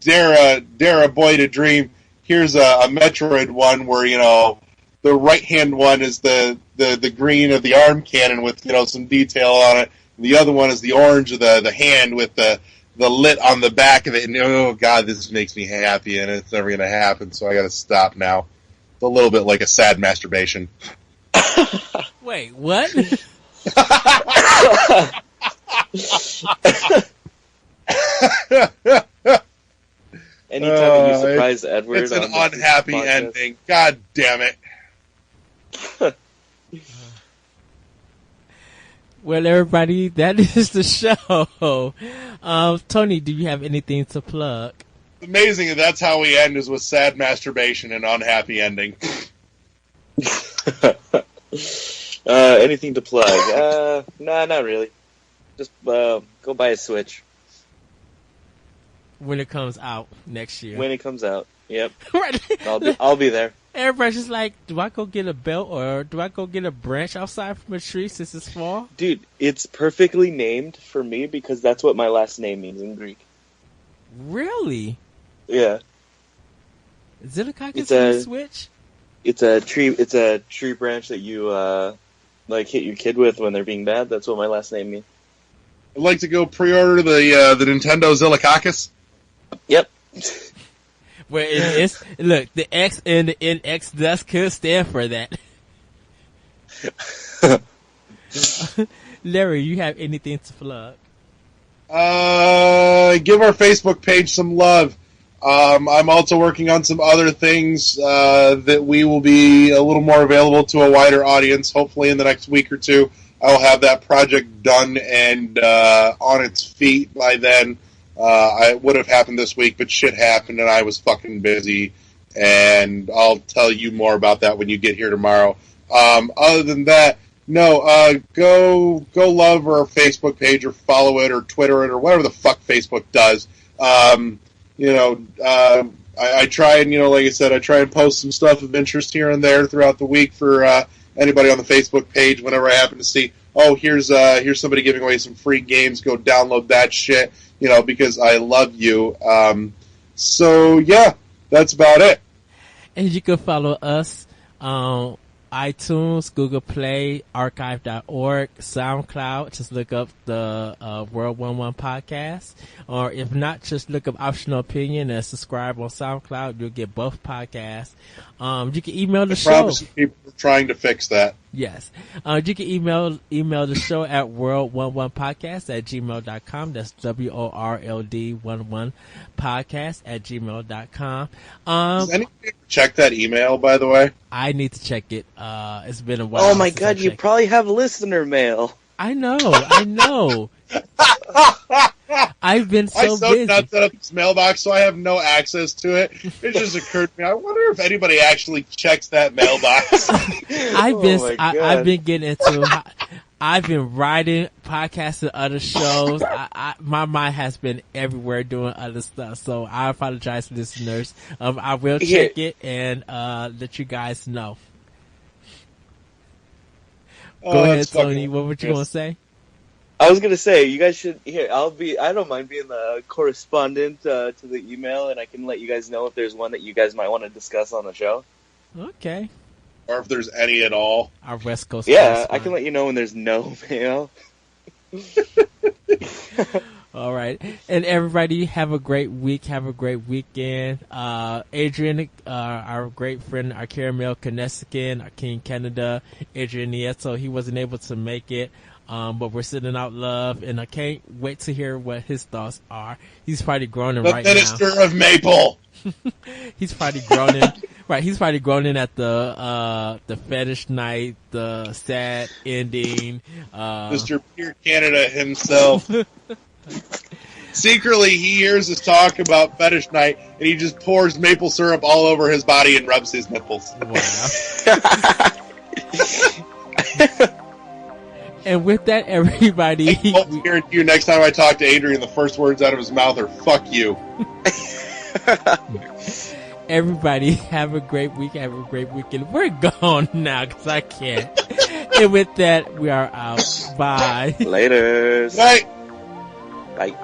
Dare a Boy to Dream. Here's a Metroid one where the right hand one is the green of the arm cannon with some detail on it. The other one is the orange of the hand with the lit on the back of it. And oh god, this makes me happy, and it's never gonna happen. So I gotta stop now. It's a little bit like a sad masturbation. Wait, what? Anytime you surprise Edward, it's an unhappy ending. God damn it! Well, everybody, that is the show. Tony, do you have anything to plug? It's amazing that that's how we end, is with sad masturbation and unhappy ending. Anything to plug? Nah, not really. Just go buy a Switch When it comes out next year. when it comes out. Yep, Right. I'll be there. Everybody's just like, do I go get a belt or do I go get a branch outside from a tree since it's fall? Dude, it's perfectly named for me because that's what my last name means in Greek. Really? Yeah, Zillikakis It's on a- the Switch? it's a tree. It's a tree branch that you like hit your kid with when they're being bad. That's what my last name means. I'd like to go pre-order the Nintendo Zillikakis. Yep. Where it is, look, the X and the NX does could stand for that. Larry, you have anything to plug? Give our Facebook page some love. I'm also working on some other things that we will be a little more available to a wider audience. Hopefully in the next week or two, I'll have that project done and on its feet by then. It would have happened this week, but shit happened and I was fucking busy. And I'll tell you more about that when you get here tomorrow. Other than that, no, go love our Facebook page or follow it or Twitter it or whatever the fuck Facebook does. I try and, like I said, I try and post some stuff of interest here and there throughout the week for anybody on the Facebook page whenever I happen to see, oh, here's somebody giving away some free games, go download that shit, because I love you. So, yeah, that's about it. And you can follow us on iTunes, Google Play, archive.org, SoundCloud. Just look up the World 11 podcast. Or if not, just look up Optional Opinion and subscribe on SoundCloud. You'll get both podcasts. You can email the I show. promise you people are trying to fix that. Yes. You can email the show at world11podcast@gmail.com. That's WORLD11 podcast@gmail.com. Does anybody ever check that email, by the way? I need to check it. It's been a while. Oh my since god, I you checked. probably have listener mail. I know. I've been I so so busy. not set up this mailbox, so I have no access to it. It just occurred to me. I wonder if anybody actually checks that mailbox. I've been getting into. I've been writing, podcasting other shows. My mind has been everywhere doing other stuff. So I apologize, listeners. I will check it and let you guys know. Go ahead, Tony. What were you going to say? I was gonna say, you guys should. Here, I don't mind being the correspondent to the email, and I can let you guys know if there's one that you guys might want to discuss on the show. Okay. Or if there's any at all. Our West Coast. Yeah, I can let you know when there's no mail. All right. And everybody have a great week. Have a great weekend. Adrian, our great friend, our caramel Kinesican, our King Canada, Adrian Nieto, he wasn't able to make it. But we're sending out love, and I can't wait to hear what his thoughts are. He's probably groaning The right now. Minister of Maple. He's probably groaning. Right, he's probably groaning at the fetish night, the sad ending. Mr. Pure Canada himself. Secretly, he hears us talk about fetish night, and he just pours maple syrup all over his body and rubs his nipples. Wow. And with that, everybody. I won't guarantee you next time I talk to Adrian, the first words out of his mouth are, fuck you. Everybody, have a great week. Have a great weekend. We're gone now because I can't. And with that, we are out. Bye. Later. Night. Bye.